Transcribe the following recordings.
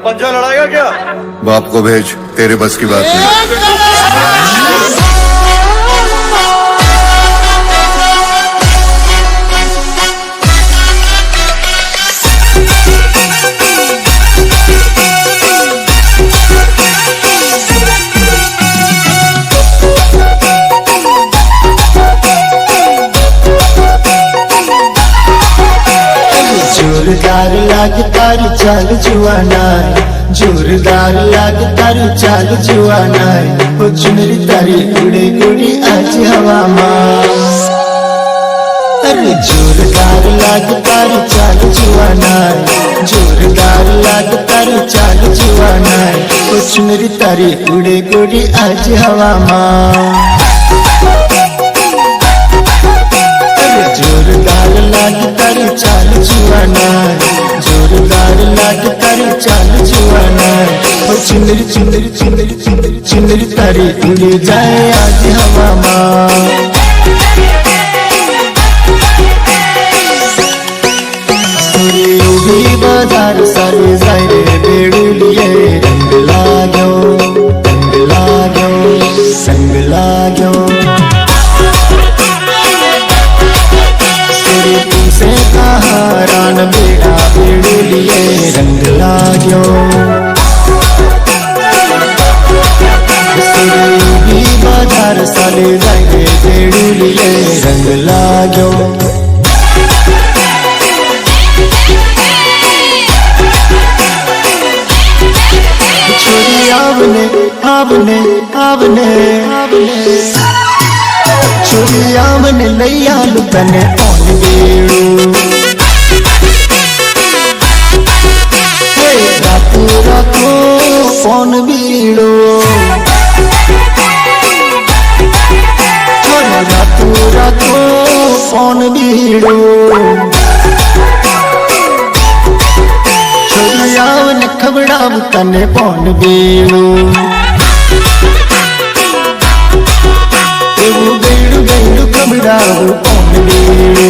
पंजा लड़ाएगा क्या? बाप को भेज, तेरे बस की बात नहीं। जोरदार लाग तारू चाल जुआना, जोरदार लाग तारू चाल जुआना, ओ चुनरी तारी उड़े उड़ी आज हवा में। अरे जोरदार लाग तारू चाल जुआना, जोरदार लाग तारू चाल जुआना, ओ चुनरी तारी उड़े उड़ी आज हवा में। जोरदार लाग तारी चाल जुआना, जोरदार लाग तारी चाल जुआना, ओ चिंदरी चिंदरी चिंदरी चिंदरी चिंदरी तारी उड़ जाए आज हवा में। बाजार सारे जाए बेड़ुलिए, रंग लागो रंग लागो संग लागो, तुमसे कहारान बेड़ा बेड़ुलिए रंग लाग्यो। सुरभी बाजार साले जाए बेड़ुलिए रंग लाग्यो। छोरी आवने आवने आवने आवने, छोरी आवने लैया लुतने पौन बेड़ू, रातू रातू पौन बीड़ो, छोरी रातू रातू पौन बीड़ो, छोरी आवने खबड़ाव तने पौन बीड़ो, बेड़ू बेड़ू खबड़ाव पौन बीड़ो।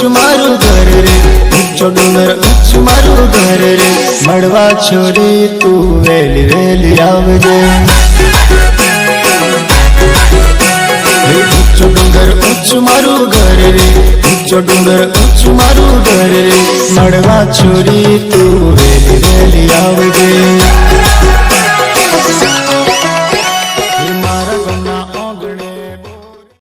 मारू घर रे उच्चो डूंगर उच्च मारू घर रे, मड़वा छोरी तू वेली वेली आवजे। उच्चो डूंगर उच्च मारू घर रे, उच्चो डूंगर उच्च मारू घर रे, मड़वा छोरी तू वेली वेली आवजे।